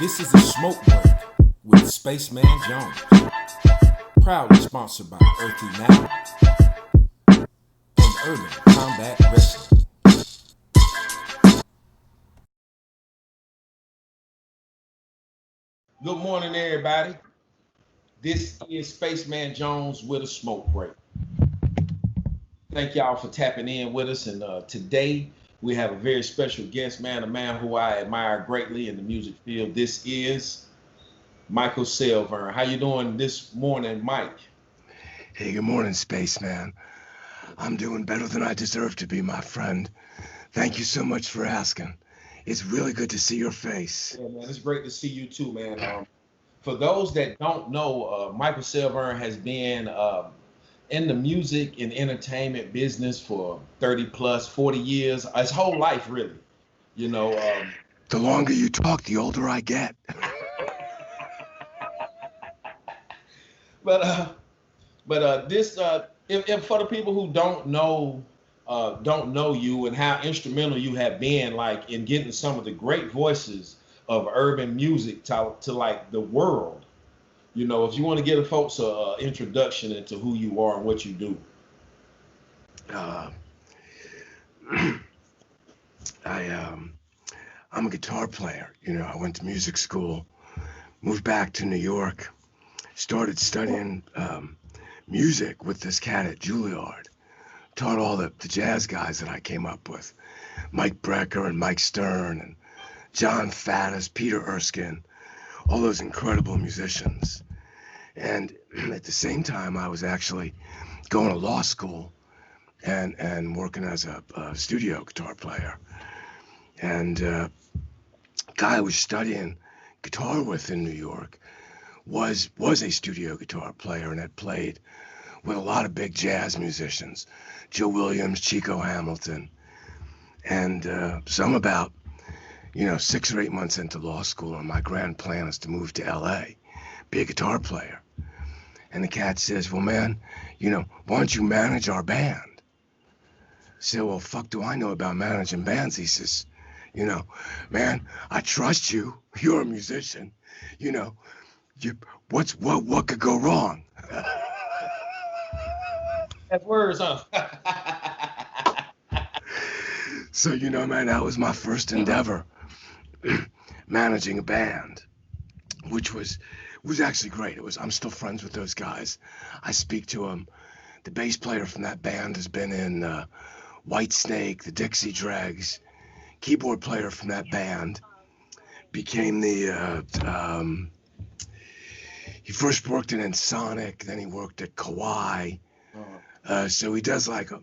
This is a smoke break with Spaceman Jones. Proudly sponsored by Earthy Now and Urban Combat Wrestling. Good morning, everybody. This is Spaceman Jones with a smoke break. Thank y'all for tapping in with us. And today we have a very special guest, man, a man who I admire greatly in the music field. This is Michael Selverne. How you doing this morning, Mike? Hey, good morning, Spaceman. I'm doing better than I deserve to be, my friend. Thank you so much for asking. It's really good to see your face. Yeah, man, it's great to see you too, man. For those that don't know, Michael Selverne has been in the music and entertainment business for 30 plus 40 years, his whole life, really. You know, The longer you talk, the older I get. but this, if for the people who don't know you and how instrumental you have been, like in getting some of the great voices of urban music to like the world. You know, if you want to give the folks a introduction into who you are and what you do. Uh, I'm a guitar player. I went to music school, moved back to New York, started studying music with this cat at Juilliard. Taught all the jazz guys that I came up with, Mike Brecker and Mike Stern and John Faddis, Peter Erskine, all those incredible musicians. And at the same time, I was actually going to law school and working as a studio guitar player. And guy I was studying guitar with in New York was a studio guitar player and had played with a lot of big jazz musicians, Joe Williams, Chico Hamilton. And so I'm about 6 or 8 months into law school, and my grand plan is to move to LA, be a guitar player. And the cat says, well, man, why don't you manage our band? I said, well, fuck do I know about managing bands? He says, man, I trust you. You're a musician. What could go wrong? That's words, huh? So, man, that was my first endeavor, managing a band, which was actually great. I'm still friends with those guys. I speak to them. The bass player from that band has been in Whitesnake, the Dixie Dregs. Keyboard player from that band became he first worked in Sonic, then he worked at Kawai. So he does like a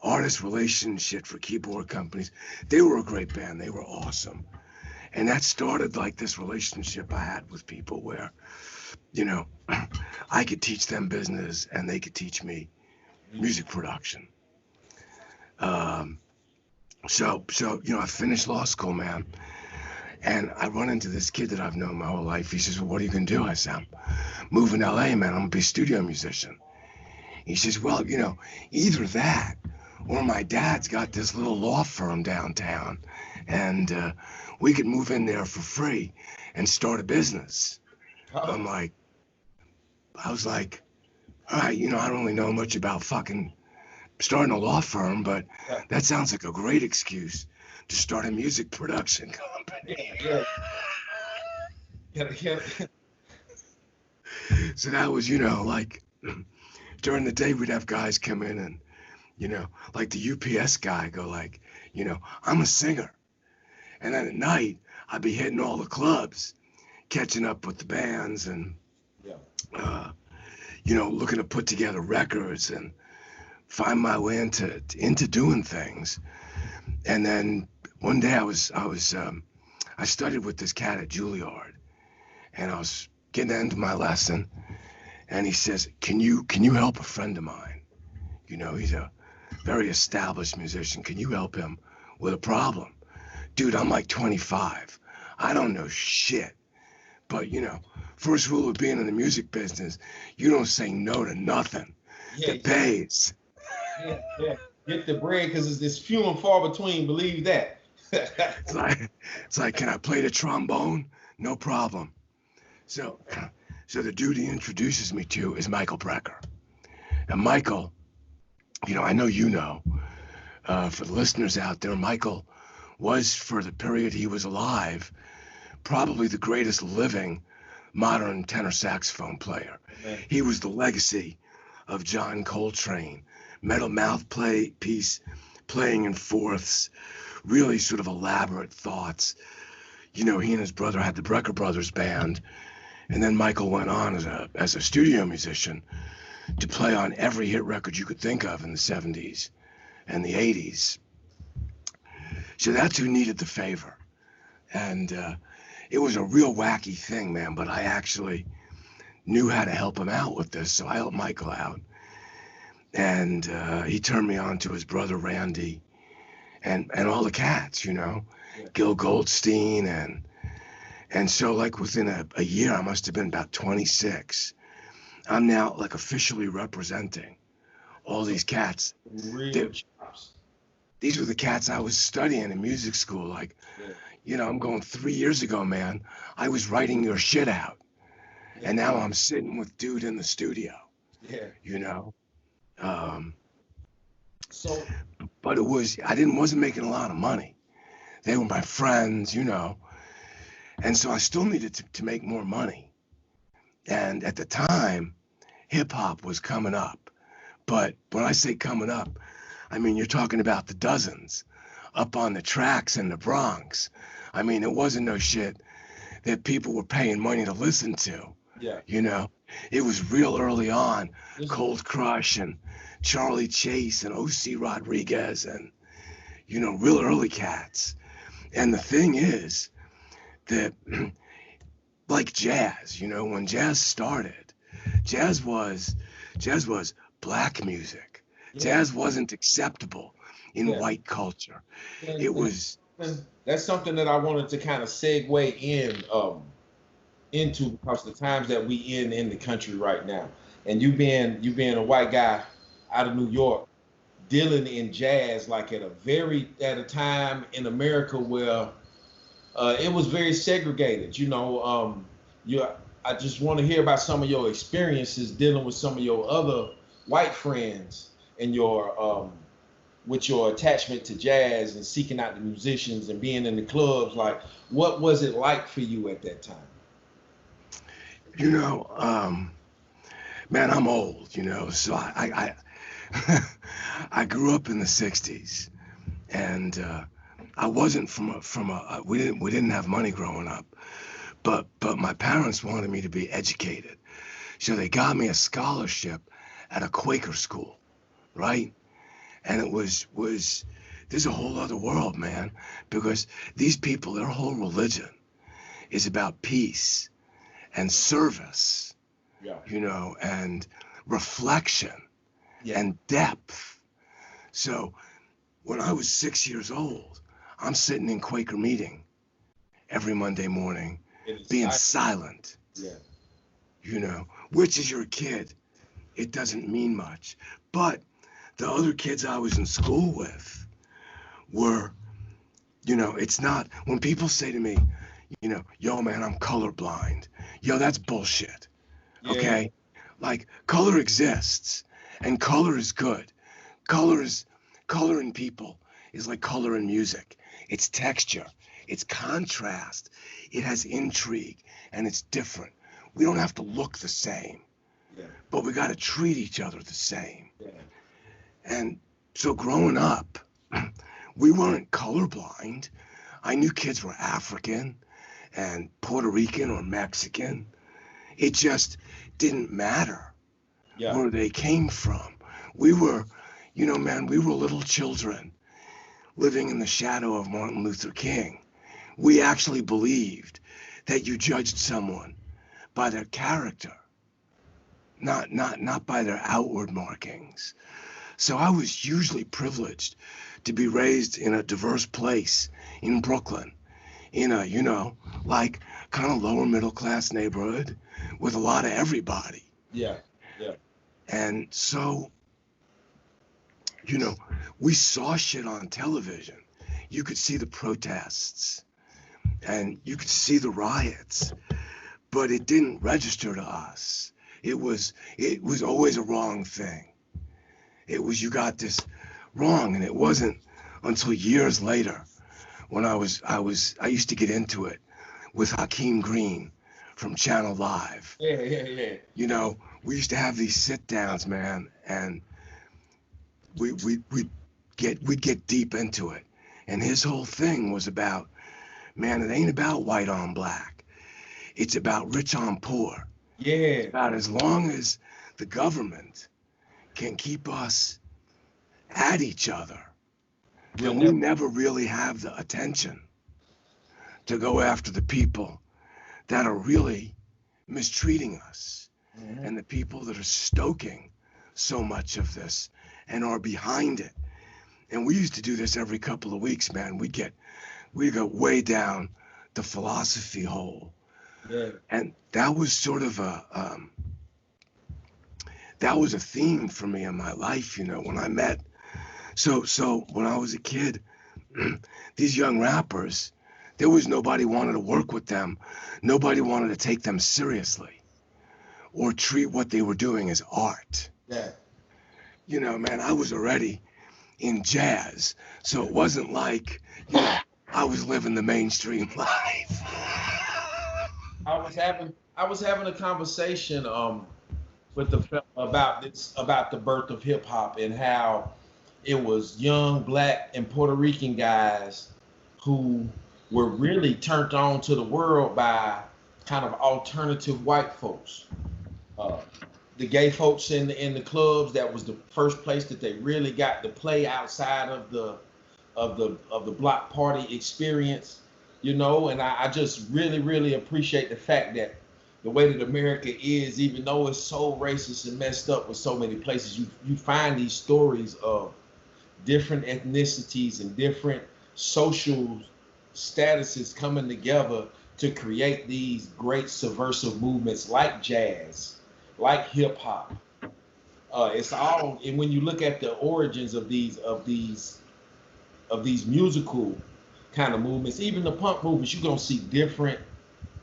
artist relation shit for keyboard companies. They were a great band. They were awesome. And that started like this relationship I had with people where, I could teach them business and they could teach me music production. So I finished law school, man. And I run into this kid that I've known my whole life. He says, well, what are you going to do? I said, I'm moving to LA, man. I'm going to be a studio musician. He says, well, either that or my dad's got this little law firm downtown and we could move in there for free and start a business. I was like, all right, I don't really know much about fucking starting a law firm, but that sounds like a great excuse to start a music production company. Yeah. So that was, like during the day we'd have guys come in and, like the UPS guy go like, I'm a singer. And then at night I'd be hitting all the clubs, catching up with the bands and, looking to put together records and find my way into doing things. And then one day I studied with this cat at Juilliard, and I was getting into my lesson, and he says, can you help a friend of mine? He's a very established musician. Can you help him with a problem? Dude, I'm like 25. I don't know shit. But, first rule of being in the music business, you don't say no to nothing. It pays. Yeah. Get the bread because it's few and far between. Believe that. It's like, can I play the trombone? No problem. So, so the dude he introduces me to is Michael Brecker. And Michael, I know for the listeners out there, Michael was, for the period he was alive, probably the greatest living modern tenor saxophone player. Man. He was the legacy of John Coltrane, metal mouthpiece, playing in fourths, really sort of elaborate thoughts. He and his brother had the Brecker Brothers band, and then Michael went on as a studio musician to play on every hit record you could think of in the 70s and the 80s. So that's who needed the favor. And it was a real wacky thing, man, but I actually knew how to help him out with this, so I helped Michael out. And he turned me on to his brother Randy and all the cats, Yeah. Gil Goldstein. And so like within a year, I must have been about 26. I'm now like officially representing all these cats. Real chops. These were the cats I was studying in music school. Like, I'm going 3 years ago, man. I was writing your shit out. Yeah. And now I'm sitting with dude in the studio. Yeah. So, But wasn't making a lot of money. They were my friends, And so I still needed to make more money. And at the time, hip hop was coming up. But when I say coming up, I mean, you're talking about the dozens up on the tracks in the Bronx. I mean, it wasn't no shit that people were paying money to listen to. yeah. It was real early on. Cold Crush and Charlie Chase and O.C. Rodriguez and, real early cats. And the thing is that, like jazz, when jazz started, jazz was black music. Yeah. Jazz wasn't acceptable in white culture. It was. That's something that I wanted to kind of segue into, because the times that we in the country right now, and you being a white guy out of New York, dealing in jazz like at a time in America where it was very segregated. I just want to hear about some of your experiences dealing with some of your other white friends and your with your attachment to jazz and seeking out the musicians and being in the clubs. Like, what was it like for you at that time? Man, I'm old, so I I grew up in the 60s, and I wasn't we didn't have money growing up, but my parents wanted me to be educated, so they got me a scholarship at a Quaker school, right? And it was there's a whole other world, man, because these people, their whole religion is about peace and service, and reflection and depth. So when I was 6 years old, I'm sitting in Quaker meeting every Monday morning, being silent. Which is your kid? It doesn't mean much. But the other kids I was in school with were, it's not, when people say to me, yo, man, I'm colorblind. Yo, that's bullshit. Okay? Like, color exists, and color is good. Color in people is like color in music. It's texture, it's contrast, it has intrigue, and it's different. We don't have to look the same, but we got to treat each other the same. And so growing up, we weren't colorblind. I knew kids were African and Puerto Rican or Mexican. It just didn't matter where they came from. We were, man, we were little children living in the shadow of Martin Luther King. We actually believed that you judged someone by their character, not by their outward markings. So I was hugely privileged to be raised in a diverse place in Brooklyn, in a, like kind of lower middle class neighborhood with a lot of everybody. And so, we saw shit on television. You could see the protests and you could see the riots, but it didn't register to us. It was always a wrong thing. It was, you got this wrong, and it wasn't until years later when I used to get into it with Hakeem Green from Channel Live. Yeah. You know, we used to have these sit downs, man, and we'd get deep into it. And his whole thing was about, man, it ain't about white on black. It's about rich on poor. Yeah. It's about, as long as the government can keep us at each other, then we never really have the attention to go after the people that are really mistreating us, and the people that are stoking so much of this and are behind it. And we used to do this every couple of weeks, man. We'd go way down the philosophy hole. Yeah. And that was sort of that was a theme for me in my life, you know, when I met. So when I was a kid, these young rappers, there was nobody wanted to work with them. Nobody wanted to take them seriously or treat what they were doing as art. Yeah. You know, man, I was already in jazz, so it wasn't like, you know, I was living the mainstream life. I was having a conversation with about the birth of hip hop and how it was young black and Puerto Rican guys who were really turned on to the world by kind of alternative white folks. The gay folks in the clubs, that was the first place that they really got to play outside of the block party experience, you know. And I just really appreciate the fact that the way that America is, even though it's so racist and messed up with so many places, you find these stories of different ethnicities and different social statuses coming together to create these great subversive movements like jazz, like hip hop. It's all, and when you look at the origins of these musical kind of movements, even the punk movements, you're gonna see different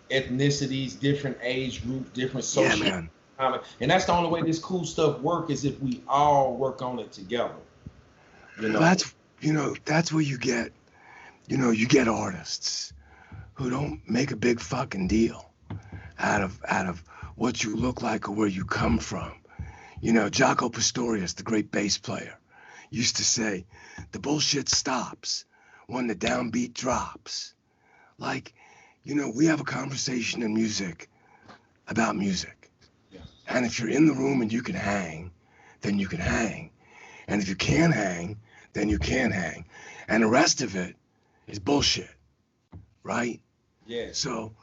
ethnicities, different age groups, different social. Yeah, man. And that's the only way this cool stuff work, is if we all work on it together. You know? That's where you get artists who don't make a big fucking deal out of what you look like or where you come from. You know, Jaco Pastorius, the great bass player, used to say, the bullshit stops when the downbeat drops. Like, you know, we have a conversation in music about music. Yeah. And if you're in the room and you can hang, then you can hang. And if you can't hang, then you can't hang. And the rest of it is bullshit, right? Yeah. So,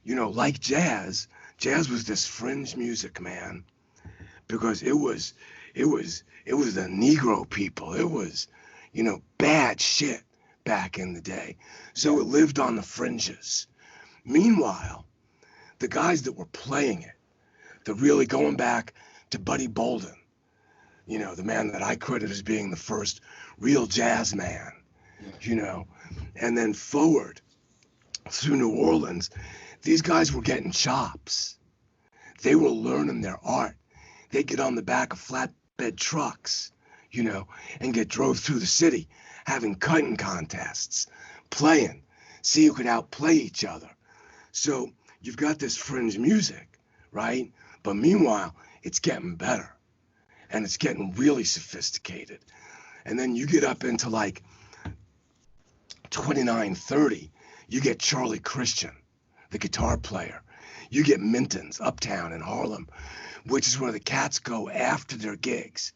you know, like jazz was this fringe music, man, because it was the Negro people. It was, you know, bad shit back in the day. So it lived on the fringes. Meanwhile, the guys that were playing it, the really going back to Buddy Bolden, you know, the man that I credit as being the first real jazz man, you know, and then forward through New Orleans, these guys were getting chops. They were learning their art. They'd get on the back of flatbed trucks, you know, and get drove through the city, having cutting contests, playing, see who could outplay each other. So you've got this fringe music, right? But meanwhile, it's getting better. And it's getting really sophisticated. And then you get up into like 29, 30, you get Charlie Christian, the guitar player. You get Minton's Uptown in Harlem, which is where the cats go after their gigs.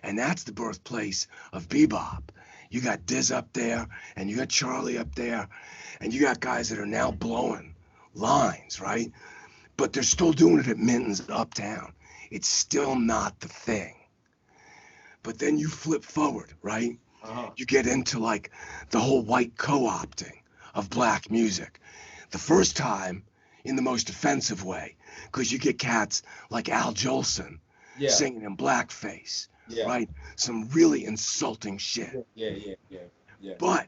And that's the birthplace of bebop. You got Diz up there, and you got Charlie up there, and you got guys that are now blowing lines, right? But they're still doing it at Minton's Uptown. It's still not the thing. But then you flip forward, right? You get into like the whole white co-opting of black music. The first time in the most offensive way, because you get cats like Al Jolson singing in blackface, right? Some really insulting shit. Yeah. But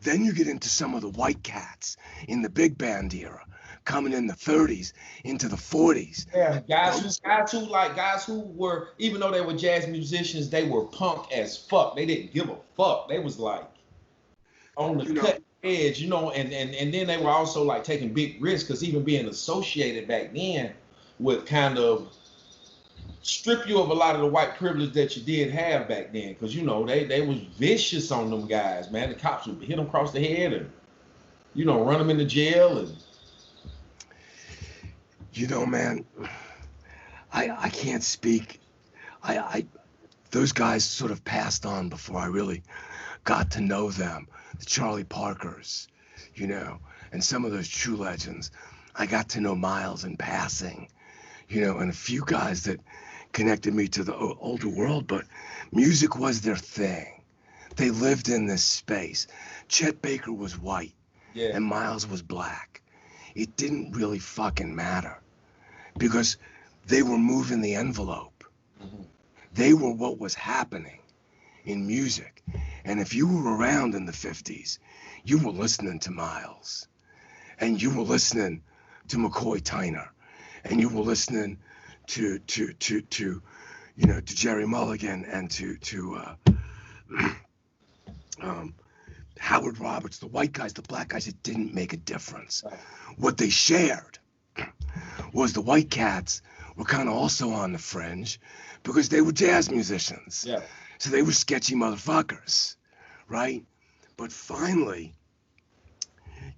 Then you get into some of the white cats in the big band era, coming in the 30s into the 40s. Yeah, guys who were, even though they were jazz musicians, they were punk as fuck. They didn't give a fuck. They was like on the cutting edge, and then they were also like taking big risks, because even being associated back then would kind of strip you of a lot of the white privilege that you did have back then, because they was vicious on them guys, man. The cops would hit them across the head and run them into jail. And man, I can't speak. I those guys sort of passed on before I really got to know them. The Charlie Parkers, and some of those true legends. I got to know Miles in passing, and a few guys that connected me to the older world, but music was their thing. They lived in this space. Chet Baker was white, and Miles was black. It didn't really fucking matter, because they were moving the envelope. Mm-hmm. They were what was happening in music. And if you were around in the 50s, you were listening to Miles, and you were listening to McCoy Tyner, and you were listening to Jerry Mulligan, and to Howard Roberts, the white guys, the black guys. It didn't make a difference. Right. What they shared was the white cats were kind of also on the fringe, because they were jazz musicians. Yeah. So they were sketchy motherfuckers, right? But finally,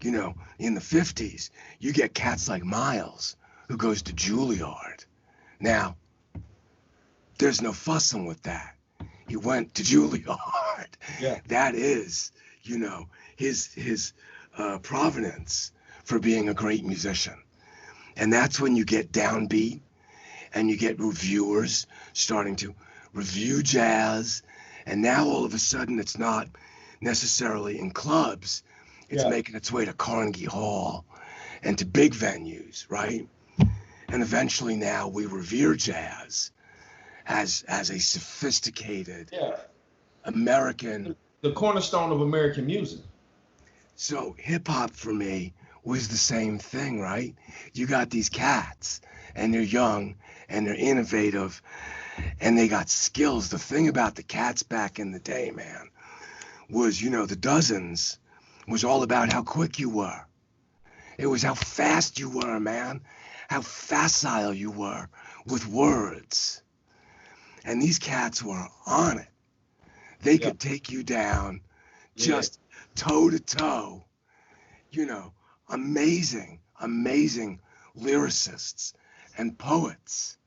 in the 50s, you get cats like Miles, who goes to Juilliard. Now, there's no fussing with that. He went to Juilliard. Yeah. That is, his provenance for being a great musician. And that's when you get downbeat, and you get reviewers starting to review jazz. And now all of a sudden, it's not necessarily in clubs. It's making its way to Carnegie Hall and to big venues, right? And eventually now we revere jazz as a sophisticated American. The cornerstone of American music. So hip hop for me was the same thing, right? You got these cats, and they're young, and they're innovative, and they got skills. The thing about the cats back in the day, man, was, the dozens was all about how quick you were. It was how fast you were, man. How facile you were with words. And these cats were on it. They could take you down just toe to toe. Amazing lyricists and poets.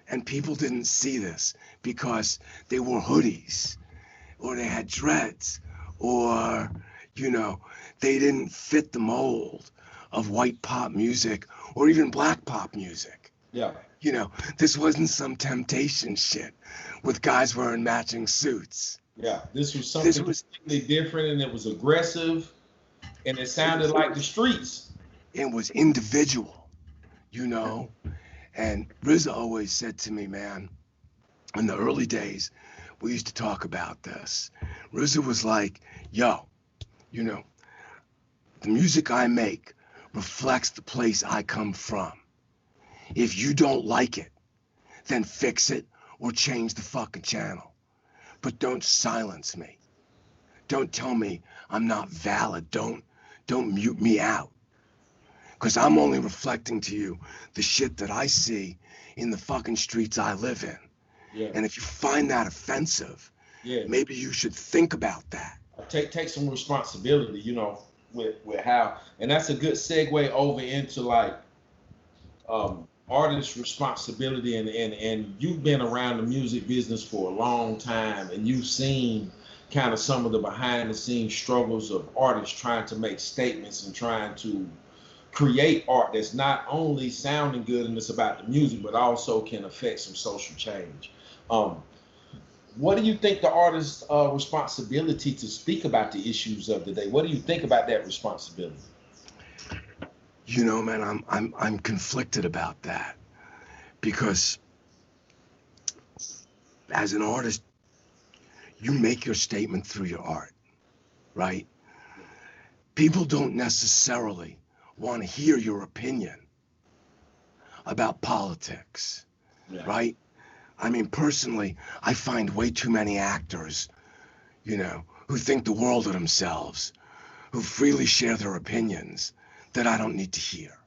And people didn't see this because they wore hoodies, or they had dreads, or, they didn't fit the mold of white pop music or even black pop music. Yeah. This wasn't some Temptation shit with guys wearing matching suits. Yeah, this was something completely different, and it was aggressive, and it sounded like the streets. It was individual, And RZA always said to me, man, in the early days, we used to talk about this. RZA was like, yo, the music I make reflects the place I come from. If you don't like it, then fix it or change the fucking channel. But don't silence me. Don't tell me I'm not valid. Don't mute me out. Because I'm only reflecting to you the shit that I see in the fucking streets I live in. Yeah. And if you find that offensive, maybe you should think about that. Take some responsibility, with how, and that's a good segue over into like artist responsibility, and you've been around the music business for a long time, and you've seen kind of some of the behind the scenes struggles of artists trying to make statements and trying to create art that's not only sounding good and it's about the music, but also can affect some social change. What do you think the artist's responsibility to speak about the issues of the day? What do you think about that responsibility? Man, I'm conflicted about that, because as an artist, you make your statement through your art, right? people don't necessarily want to hear your opinion about politics, Yeah. right? I mean, personally, I find way too many actors, you know, who think the world of themselves, who freely share their opinions that I don't need to hear,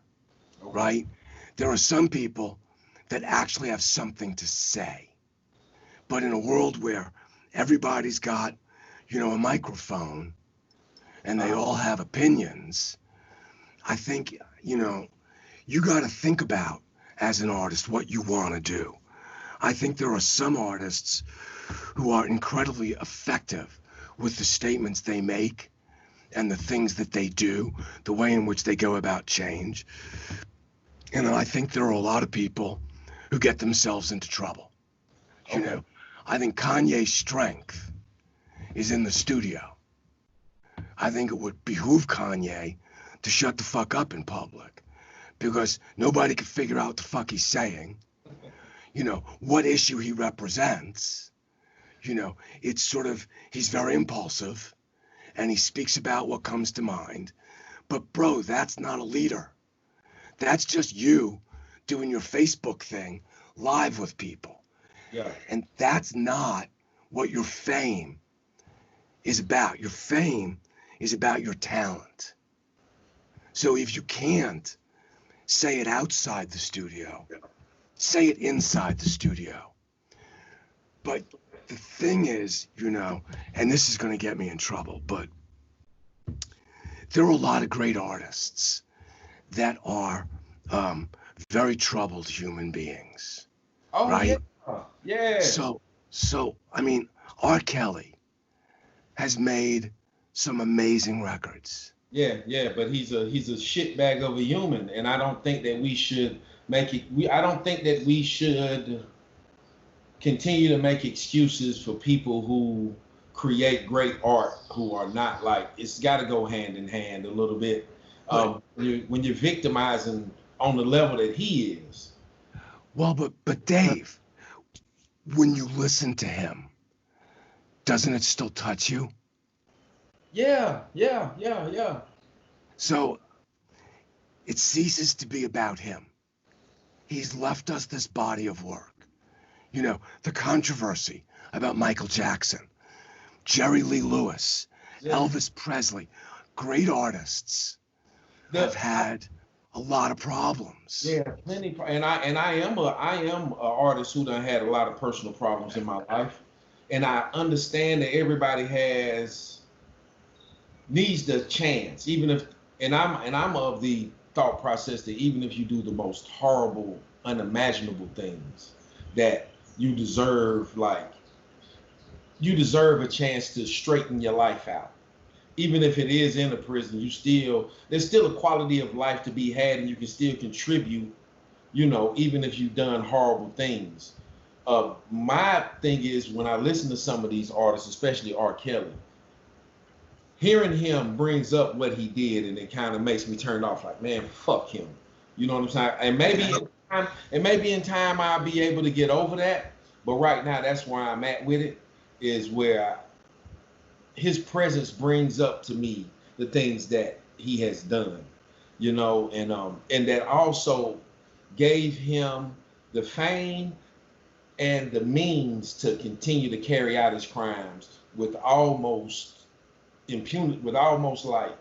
Okay. right? There are some people that actually have something to say. But in a world where everybody's got, you know, a microphone and they all have opinions, I think, you know, you got to think about, as an artist, what you want to do. I think there are some artists who are incredibly effective with the statements they make and the things that they do, the way in which they go about change. And then I think there are a lot of people who get themselves into trouble. You know, I think Kanye's strength is in the studio. I think it would behoove Kanye to shut the fuck up in public because nobody can figure out what the fuck he's saying, you know, what issue he represents. You know, it's sort of, he's very impulsive and he speaks about what comes to mind. But bro, that's not a leader. That's just you doing your Facebook thing live with people. Yeah. And that's not what your fame is about. Your fame is about your talent. So if you can't say it outside the studio, say it inside the studio. But the thing is, you know, and this is going to get me in trouble, but there are a lot of great artists that are very troubled human beings. Oh, right? Yeah. Yeah. So I mean, R. Kelly has made some amazing records. Yeah, but he's a shitbag of a human, and I don't think that we should make it. I don't think that we should continue to make excuses for people who create great art who are not like. It's got to go hand in hand a little bit. When you're victimizing on the level that he is. Well, but Dave, when you listen to him, doesn't it still touch you? Yeah. So it ceases to be about him. He's left us this body of work. You know, the controversy about Michael Jackson, Jerry Lee Lewis, Elvis Presley, great artists have had a lot of problems. Yeah, plenty. And I am a artist who done had a lot of personal problems in my life, and I understand that everybody needs the chance, even if. And I'm of the thought process that even if you do the most horrible, unimaginable things, that you deserve a chance to straighten your life out. Even if it is in a prison, there's still a quality of life to be had, and you can still contribute, you know, even if you've done horrible things. My thing is, when I listen to some of these artists, especially R. Kelly, hearing him brings up what he did, and it kind of makes me turn off, like, man, fuck him. You know what I'm saying? And maybe in time I'll be able to get over that. But right now, that's where I'm at with it, is where his presence brings up to me the things that he has done, you know, and that also gave him the fame and the means to continue to carry out his crimes with almost impunity, with almost like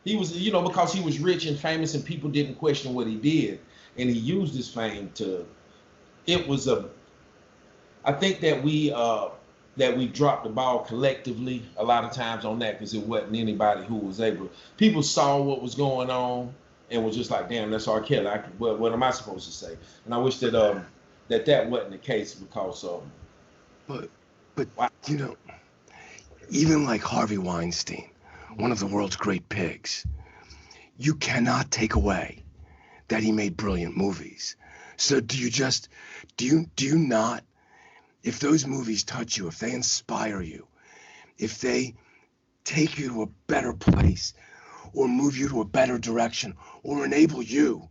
he was, you know, because he was rich and famous and people didn't question what he did, and he used his fame to. I think that we dropped the ball collectively a lot of times on that, because it wasn't anybody who was able. People saw what was going on and was just like, damn, that's R. Kelly. What am I supposed to say? And I wish that that wasn't the case, because But you know, even like Harvey Weinstein, one of the world's great pigs, you cannot take away that he made brilliant movies. So do you not, if those movies touch you, if they inspire you, if they take you to a better place or move you to a better direction or enable you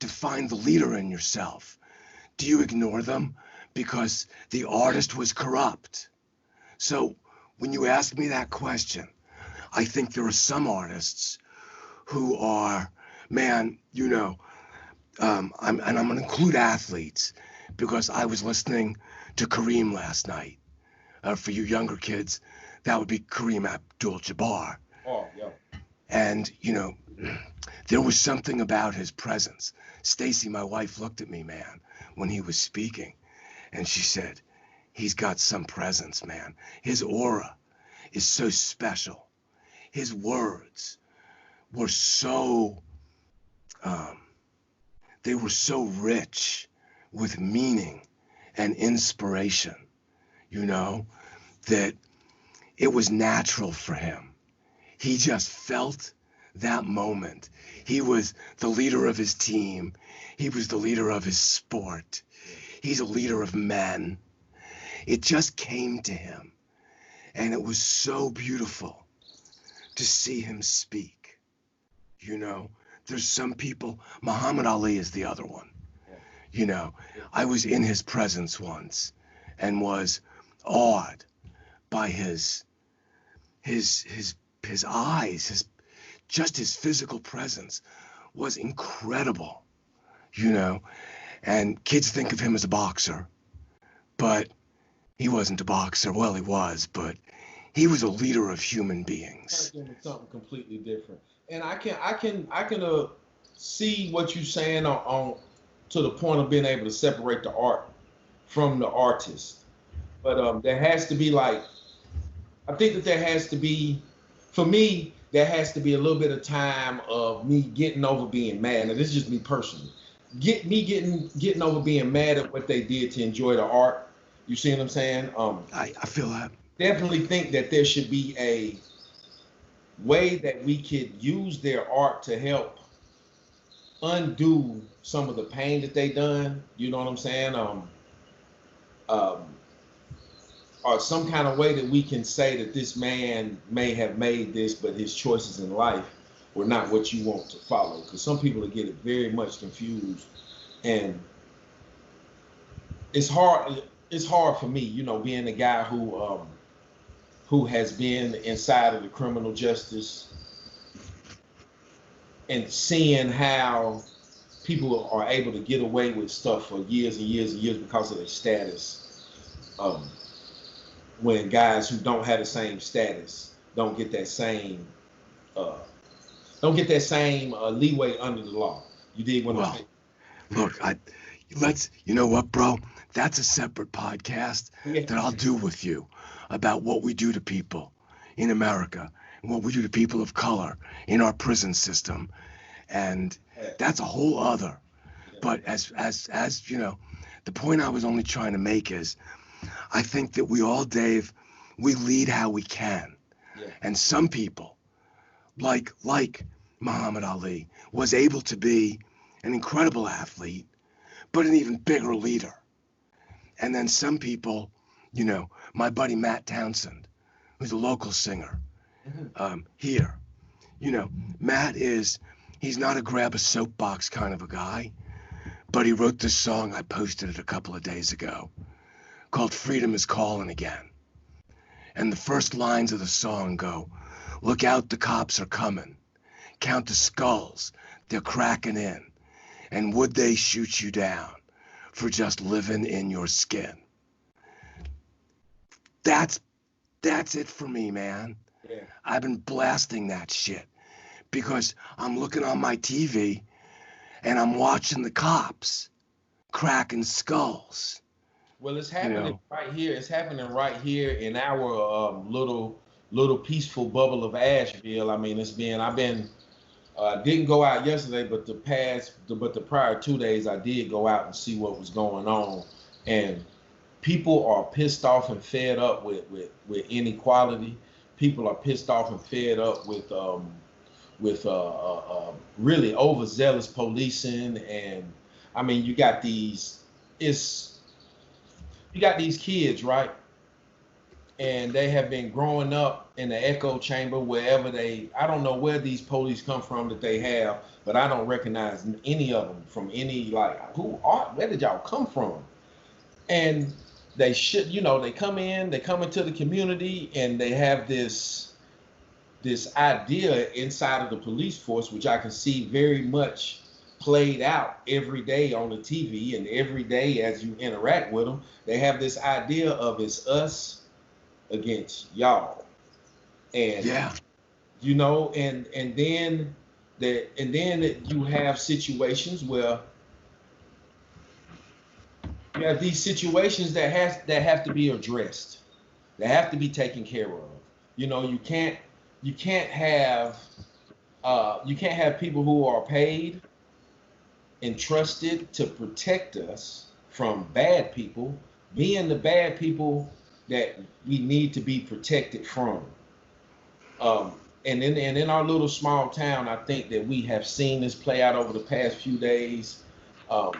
to find the leader in yourself, do you ignore them because the artist was corrupt? So when you ask me that question, I think there are some artists who are, man, you know, I'm going to include athletes because I was listening to Kareem last night. For you younger kids, that would be Kareem Abdul-Jabbar. Oh, yeah. And, you know, there was something about his presence. Stacy, my wife, looked at me, man, when he was speaking, and she said, he's got some presence, man. His aura is so special. His words were so, they were so rich with meaning and inspiration, you know, that it was natural for him. He just felt that moment. He was the leader of his team. He was the leader of his sport. He's a leader of men. It just came to him. And it was so beautiful to see him speak. You know, there's some people, Muhammad Ali is the other one. You know, I was in his presence once and was awed by his eyes, his physical presence was incredible, you know, and kids think of him as a boxer, but he wasn't a boxer. Well, he was, but he was a leader of human beings. Something completely different. And I can see what you're saying on to the point of being able to separate the art from the artist. But there has to be like, I think that there has to be, for me, there has to be a little bit of time of me getting over being mad. Now, this is just me personally. Getting over being mad at what they did to enjoy the art. You see what I'm saying? I feel that. Definitely think that there should be a way that we could use their art to help undo some of the pain that they done. You know what I'm saying? Or some kind of way that we can say that this man may have made this, but his choices in life were not what you want to follow. Because some people get it very much confused, and it's hard. It's hard for me, you know, being a guy who has been inside of the criminal justice and seeing how people are able to get away with stuff for years and years and years because of their status. When guys who don't have the same status don't get that same leeway under the law. You dig what I'm saying? Look, you know what, bro? That's a separate podcast that I'll do with you about what we do to people in America and what we do to people of color in our prison system. And that's a whole other. But as you know, the point I was only trying to make is I think that we all, Dave, we lead how we can. Yeah. And some people, like Muhammad Ali, was able to be an incredible athlete, but an even bigger leader. And then some people, you know, my buddy Matt Townsend, who's a local singer here, you know, Matt he's not a grab a soapbox kind of a guy, but he wrote this song, I posted it a couple of days ago, called Freedom is Calling Again. And the first lines of the song go, look out, the cops are coming. Count the skulls, they're cracking in. And would they shoot you down for just living in your skin? That's it for me, man. Yeah. I've been blasting that shit because I'm looking on my TV and I'm watching the cops cracking skulls. Well, it's happening right here. It's happening right here in our little peaceful bubble of Asheville. I mean, didn't go out yesterday, but the prior 2 days I did go out and see what was going on, and people are pissed off and fed up with inequality. People are pissed off and fed up with really overzealous policing, and I mean, you got these kids, right? And they have been growing up in the echo chamber wherever I don't know where these police come from that they have, but I don't recognize any of them from any, where did y'all come from? And they come into the community and they have this this idea inside of the police force, which I can see very much played out every day on the TV and every day as you interact with them. They have this idea of it's us against y'all, and Yeah. you know, and then you have situations where you have these situations that have to be addressed, that have to be taken care of. You know, you can't have you can't have people who are paid and trusted to protect us from bad people being the bad people that we need to be protected from. Um, and in our little small town, I think that we have seen this play out over the past few days. Um,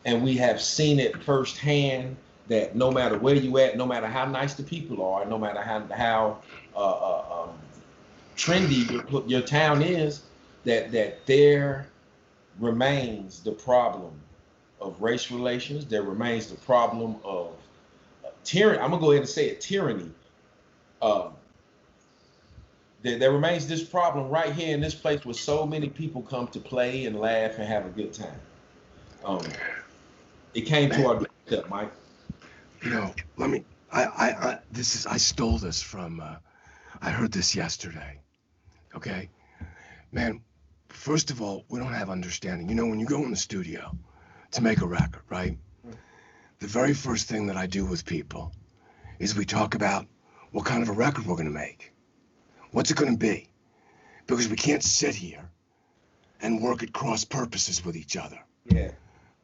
and we have seen it firsthand that no matter where you at, no matter how nice the people are, no matter how trendy your town is, that there remains the problem of race relations. There remains the problem of tyranny. I'm gonna go ahead and say it, tyranny. Um, there remains this problem right here in this place where so many people come to play and laugh and have a good time. Um, it came to our doorstep, Mike. You know, let me. I stole this from. I heard this yesterday. Okay, man. First of all, we don't have understanding. You know, when you go in the studio to make a record, right? The very first thing that I do with people is we talk about what kind of a record we're going to make. What's it going to be? Because we can't sit here and work at cross purposes with each other. Yeah.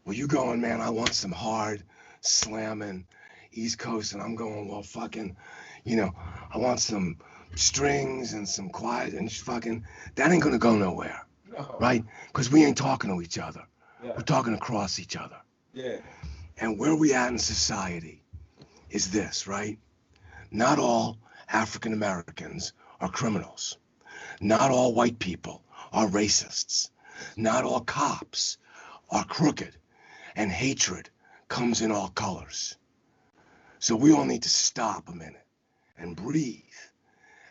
Well, you going, man, I want some hard slamming East Coast, and I'm going, well, fucking, you know, I want some strings and some quiet and fucking, that ain't gonna go nowhere, No. right? Because we ain't talking to each other. Yeah. We're talking across each other. Yeah. And where we at in society is this, right? Not all African Americans are criminals. Not all white people are racists. Not all cops are crooked. And hatred comes in all colors. So we all need to stop a minute and breathe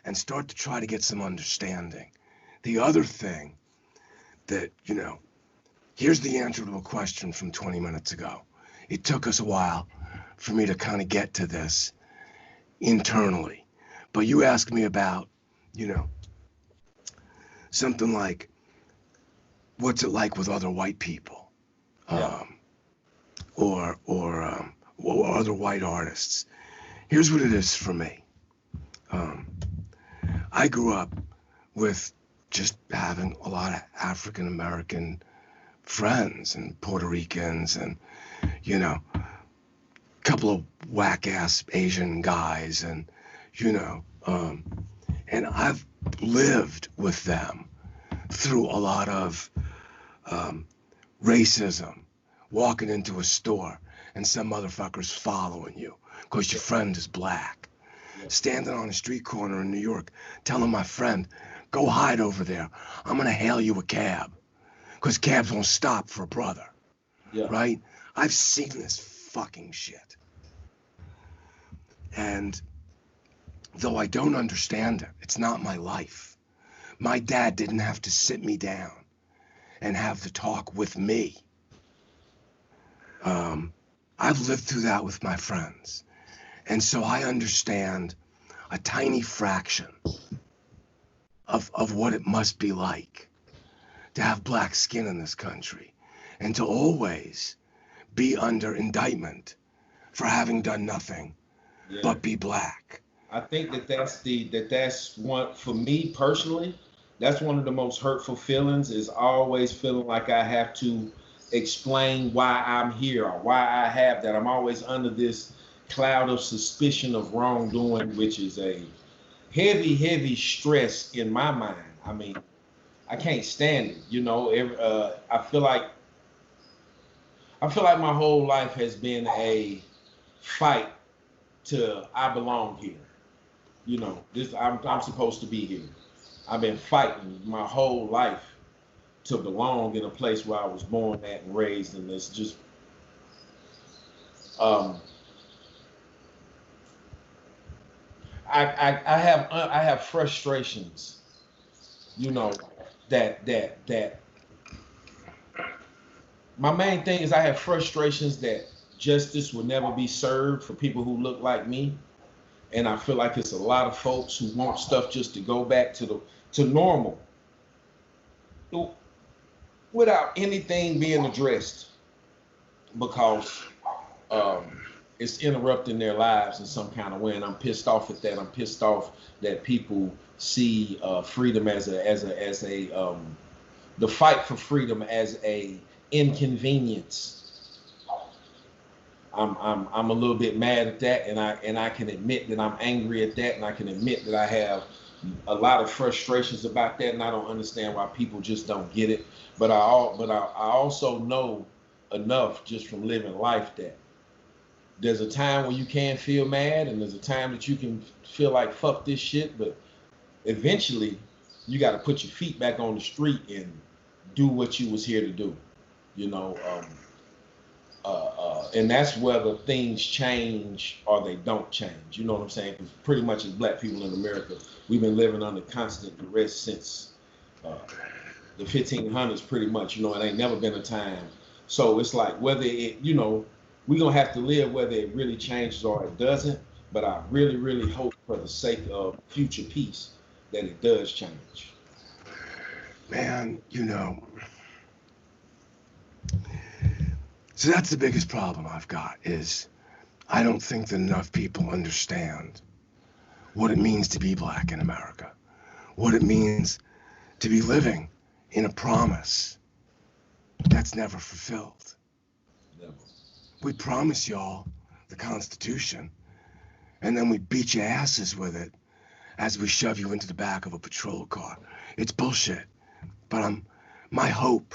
and start to try to get some understanding. The other thing that, you know, here's the answer to a question from 20 minutes ago. It took us a while for me to kind of get to this internally. But you asked me about, you know, something like, what's it like with other white people? Yeah. Or other white artists. Here's what it is for me. I grew up with just having a lot of African American friends and Puerto Ricans and, you know, a couple of whack ass Asian guys and, you know, and I've lived with them through a lot of racism, walking into a store and some motherfucker's following you because your friend is black. Yeah. Standing on a street corner in New York, telling my friend, go hide over there. I'm gonna hail you a cab. Because cabs won't stop for a brother. Yeah. Right? I've seen this fucking shit. And though I don't understand it, it's not my life. My dad didn't have to sit me down and have the talk with me. I've lived through that with my friends. And so I understand a tiny fraction of what it must be like to have black skin in this country and to always be under indictment for having done nothing but be black. I think that's one, for me personally, that's one of the most hurtful feelings, is always feeling like I have to explain why I'm here or why I have that. I'm always under this cloud of suspicion of wrongdoing, which is a heavy stress in my mind. I mean, I can't stand it. You know, I feel like my whole life has been a fight to I belong here. You know, I'm supposed to be here. I've been fighting my whole life to belong in a place where I was born at and raised, and it's just I have frustrations, you know, that my main thing is I have frustrations that justice will never be served for people who look like me, and I feel like it's a lot of folks who want stuff just to go back to normal without anything being addressed because it's interrupting their lives in some kind of way, and I'm pissed off at that. I'm pissed off that people see freedom as a the fight for freedom as a inconvenience. I'm a little bit mad at that, and I can admit that I'm angry at that, and I can admit that I have a lot of frustrations about that, and I don't understand why people just don't get it. But I also know enough just from living life that there's a time when you can feel mad, and there's a time that you can feel like fuck this shit, but eventually you got to put your feet back on the street and do what you was here to do, you know. And that's whether things change or they don't change. You know what I'm saying? Because pretty much as black people in America, we've been living under constant duress since the 1500s, pretty much. You know, it ain't never been a time. So it's like whether it, you know, we're going to have to live whether it really changes or it doesn't. But I really, really hope for the sake of future peace that it does change. Man, you know. So that's the biggest problem I've got is I don't think that enough people understand what it means to be black in America, what it means to be living in a promise that's never fulfilled. Never. We promise y'all the Constitution, and then we beat your asses with it as we shove you into the back of a patrol car. It's bullshit. But my hope,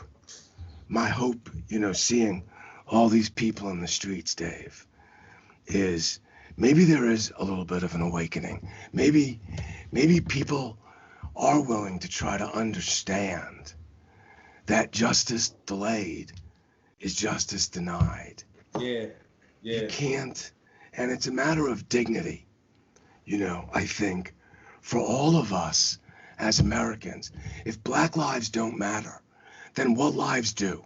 you know, seeing all these people in the streets, Dave, is maybe there is a little bit of an awakening. Maybe people are willing to try to understand that justice delayed is justice denied. Yeah. You can't, and it's a matter of dignity, you know, I think, for all of us as Americans. If black lives don't matter, then what lives do?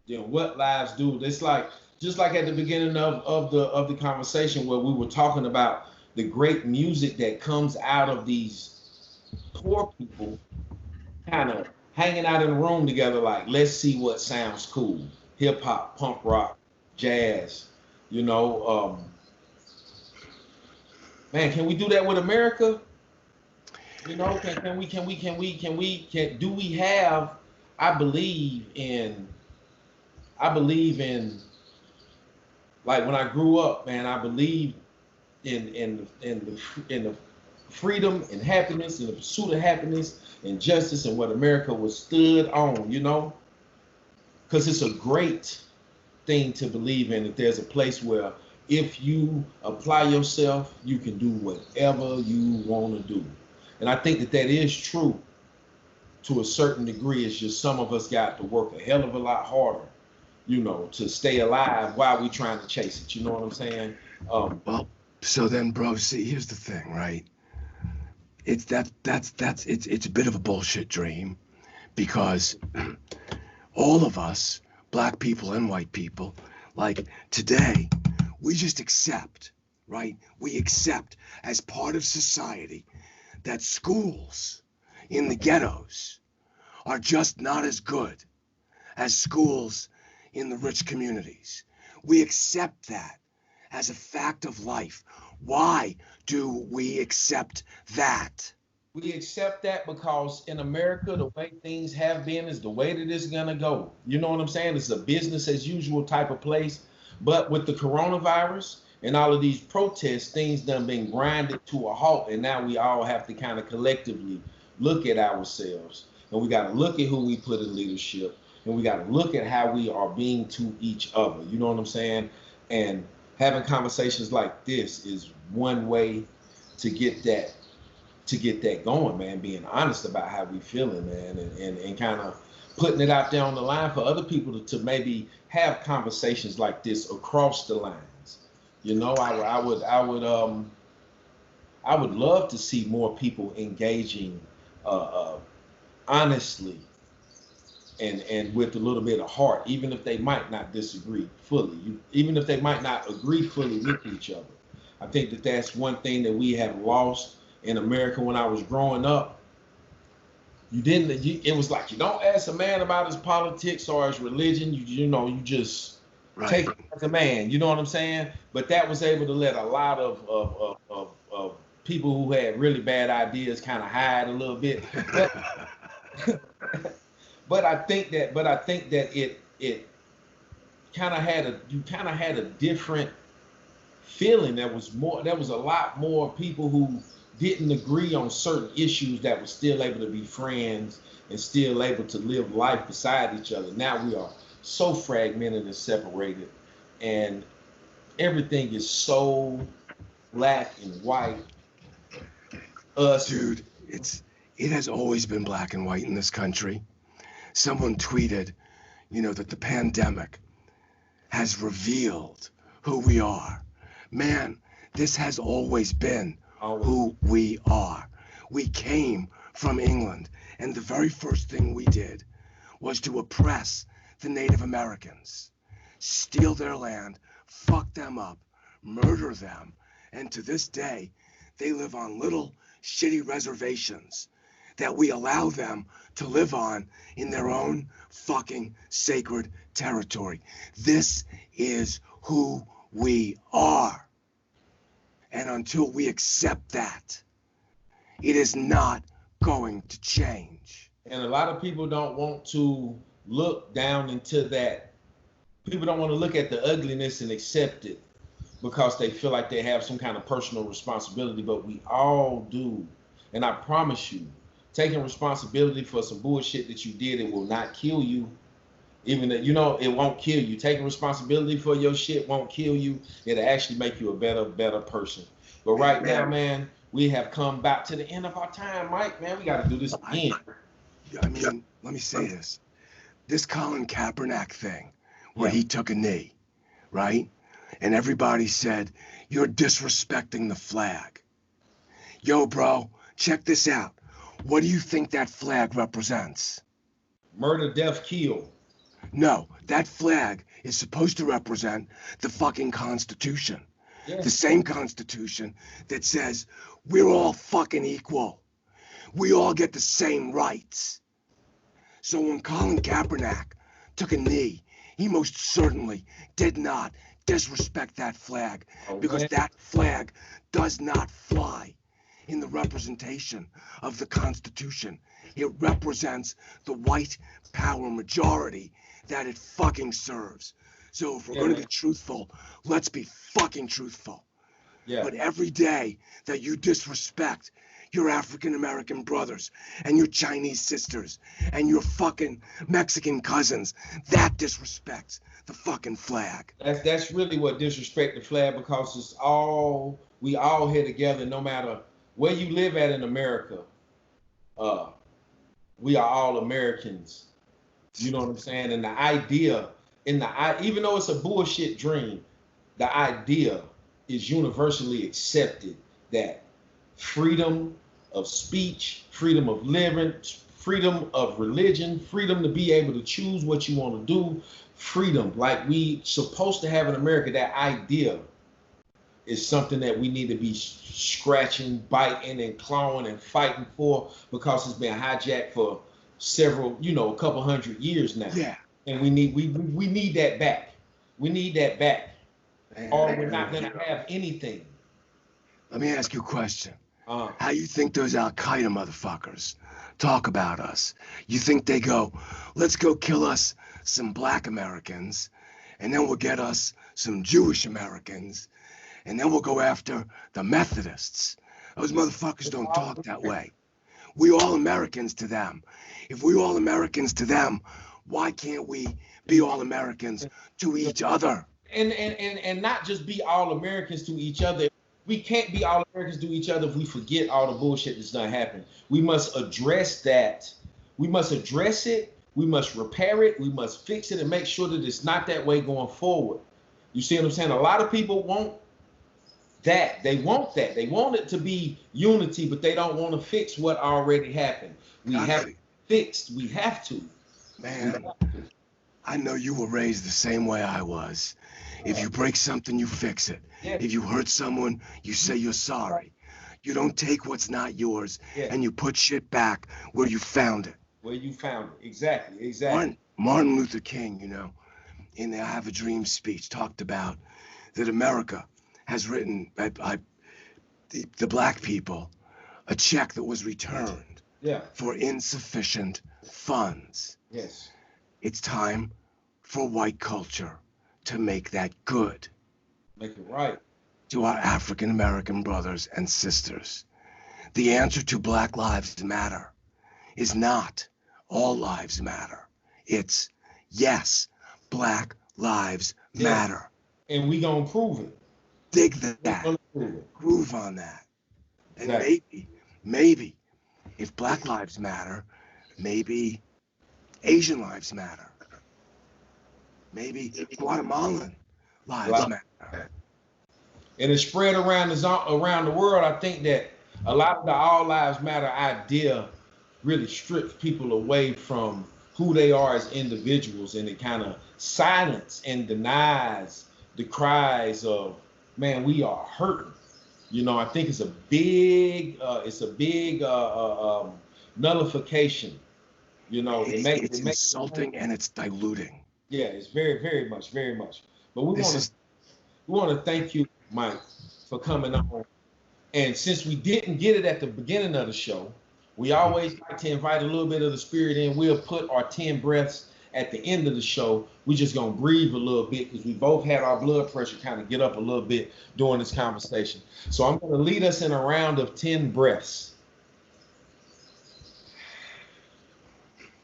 What lives do. It's like just like at the beginning of the conversation where we were talking about the great music that comes out of these poor people kind of hanging out in a room together, like let's see what sounds cool. Hip hop, punk rock, jazz, you know. Man, can we do that with America? You know, do we have, I believe in like when I grew up, man, I believed in the freedom and happiness and the pursuit of happiness and justice and what America was stood on, you know, because it's a great thing to believe in that there's a place where if you apply yourself, you can do whatever you want to do. And I think that is true to a certain degree. It's just some of us got to work a hell of a lot harder, you know, to stay alive while we trying to chase it. You know what I'm saying? Well, so then, bro, see, here's the thing, right? It's it's a bit of a bullshit dream because all of us, black people and white people, like today, we just accept, right? We accept as part of society that schools in the ghettos are just not as good as schools in the rich communities. We accept that as a fact of life. Why do we accept that? We accept that because in America, the way things have been is the way that it's gonna go. You know what I'm saying? It's a business as usual type of place. But with the coronavirus and all of these protests, things done been grinded to a halt, and now we all have to kind of collectively look at ourselves, and we got to look at who we put in leadership, and we got to look at how we are being to each other. You know what I'm saying? And having conversations like this is one way to get that going, man. Being honest about how we feeling, man, and kind of putting it out there on the line for other people to maybe have conversations like this across the lines. You know, I would love to see more people engaging honestly and with a little bit of heart, even if they might not disagree fully, even if they might not agree fully with each other. I think that that's one thing that we have lost in America. When I was growing up, you didn't. It was like you don't ask a man about his politics or his religion. You just Right. take it as a man. You know what I'm saying? But that was able to let a lot of people who had really bad ideas kind of hide a little bit. But I think that it kind of had a you kind of had a different feeling. There was a lot more people who didn't agree on certain issues that were still able to be friends and still able to live life beside each other. Now we are so fragmented and separated, and everything is so black and white. Us. Dude, it has always been black and white in this country. Someone tweeted, that the pandemic has revealed who we are. Man, this has always been who we are. We came from England, and the very first thing we did was to oppress the Native Americans, steal their land, fuck them up, murder them, and to this day, they live on little shitty reservations that we allow them to live on in their own fucking sacred territory. This is who we are. And until we accept that, it is not going to change. And a lot of people don't want to look down into that. People don't want to look at the ugliness and accept it because they feel like they have some kind of personal responsibility, but we all do. And I promise you, taking responsibility for some bullshit that you did, it will not kill you. Even that, it won't kill you. Taking responsibility for your shit won't kill you. It'll actually make you a better person. But right now, man, we have come back to the end of our time, Mike. Man, we got to do this again. I mean, let me say this. This Colin Kaepernick thing, where he took a knee, right? And everybody said, you're disrespecting the flag. Yo, bro, check this out. What do you think that flag represents? Murder, death, kill. No, that flag is supposed to represent the fucking Constitution. Yeah. The same Constitution that says we're all fucking equal. We all get the same rights. So when Colin Kaepernick took a knee, he most certainly did not disrespect that flag, because that flag does not fly in the representation of the Constitution. It represents the white power majority that it fucking serves. So if we're going to be truthful, let's be fucking truthful. Yeah. But every day that you disrespect your African American brothers and your Chinese sisters and your fucking Mexican cousins, that disrespects the fucking flag. That's really what disrespect the flag, because we all here together, no matter where you live at in America. We are all Americans. You know what I'm saying? And the idea, even though it's a bullshit dream, the idea is universally accepted that freedom of speech, freedom of living, freedom of religion, freedom to be able to choose what you want to do, freedom like we supposed to have in America, that idea is something that we need to be scratching, biting, and clawing and fighting for, because it's been hijacked for several, a couple hundred years now. Yeah. And we need that back. We need that back. Or we're not gonna have anything. Let me ask you a question. How you think those Al-Qaeda motherfuckers talk about us? You think they go, let's go kill us some black Americans, and then we'll get us some Jewish Americans, and then we'll go after the Methodists? Those motherfuckers don't talk that way. We all Americans to them. If we all Americans to them, why can't we be all Americans to each other? And not just be all Americans to each other. We can't be all Americans to each other if we forget all the bullshit that's done happened. We must address that. We must address it. We must repair it. We must fix it and make sure that it's not that way going forward. You see what I'm saying? A lot of people won't that. They want that. They want it to be unity, but they don't want to fix what already happened. We have to fix. We have to. Man, I know you were raised the same way I was. If you break something, you fix it. Yeah. If you hurt someone, you say you're sorry. You don't take what's not yours and you put shit back where you found it. Where you found it. Exactly. Martin Luther King, you know, in the I Have a Dream speech, talked about that America has written the black people a check that was returned for insufficient funds. Yes. It's time for white culture to make that good. Make it right. To our African American brothers and sisters. The answer to Black Lives Matter is not all lives matter. It's yes, Black Lives Matter. And we gonna prove it. Dig that. Groove on that. And maybe, if Black Lives Matter, maybe Asian lives matter. Maybe Guatemalan lives matter. And it's spread around the world. I think that a lot of the all lives matter idea really strips people away from who they are as individuals, and it kind of silences and denies the cries of, man, we are hurting. You know, I think it's a big nullification. You know, it's insulting and it's diluting. Yeah, it's very much. But we want to thank you, Mike, for coming on. And since we didn't get it at the beginning of the show, we always like to invite a little bit of the spirit in. We'll put our 10 breaths at the end of the show. We're just going to breathe a little bit because we both had our blood pressure kind of get up a little bit during this conversation. So I'm going to lead us in a round of 10 breaths.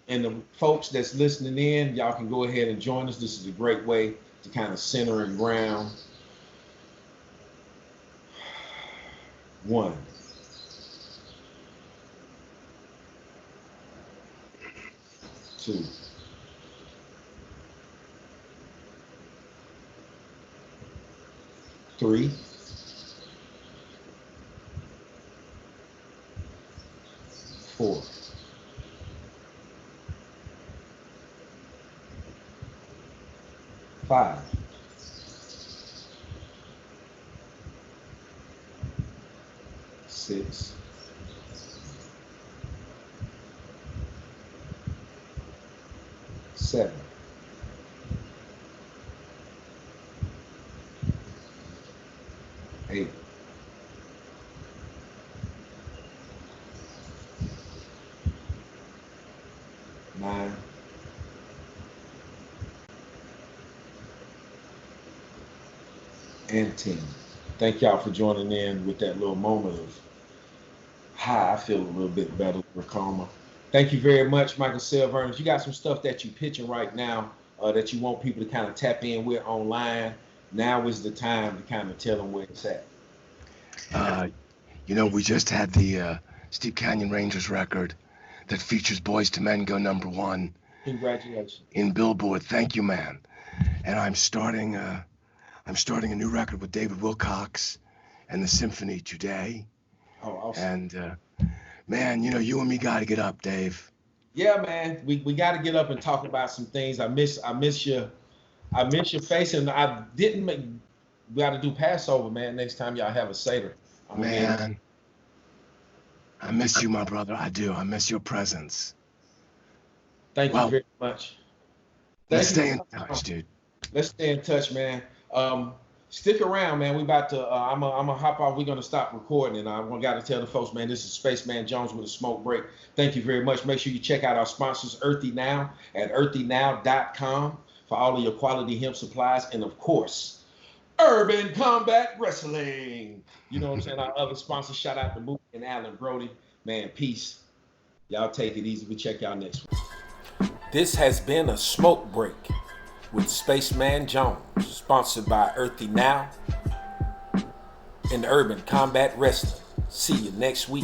And the folks that's listening in, y'all can go ahead and join us. This is a great way to kind of center and ground. 1. 2. 3. 4. 5. 6. 7. 8. 9. 10. Thank y'all for joining in with that little moment of I feel a little bit better, calmer. Thank you very much, Michael Selverne. If you got some stuff that you're pitching right now that you want people to kind of tap in with online, now is the time to kind of tell them where it's at. You know, we just had the Steep Canyon Rangers record that features Boys to Men go #1. Congratulations. In Billboard. Thank you, man. And I'm starting a new record with David Wilcox and the Symphony today. Oh, awesome. And man, you know, you and me got to get up, Dave. Yeah, man, we got to get up and talk about some things. I miss your face, and I didn't make. We got to do Passover, man. Next time y'all have a Seder. Man, I miss you, my brother. I do. I miss your presence. Thank you very much. Let's stay in touch, dude. Let's stay in touch, man. Stick around, man. We about to. I'm gonna hop off. We're gonna stop recording, and I got to tell the folks, man. This is Spaceman Jones with a smoke break. Thank you very much. Make sure you check out our sponsors, Earthy Now at earthynow.com for all of your quality hemp supplies, and of course, Urban Combat Wrestling. You know what I'm saying? Our other sponsors. Shout out to Mook and Alan Brody. Man, peace. Y'all take it easy. We check y'all next week. This has been a smoke break with Spaceman Jones, sponsored by Earthy Now and Urban Combat Wrestling. See you next week.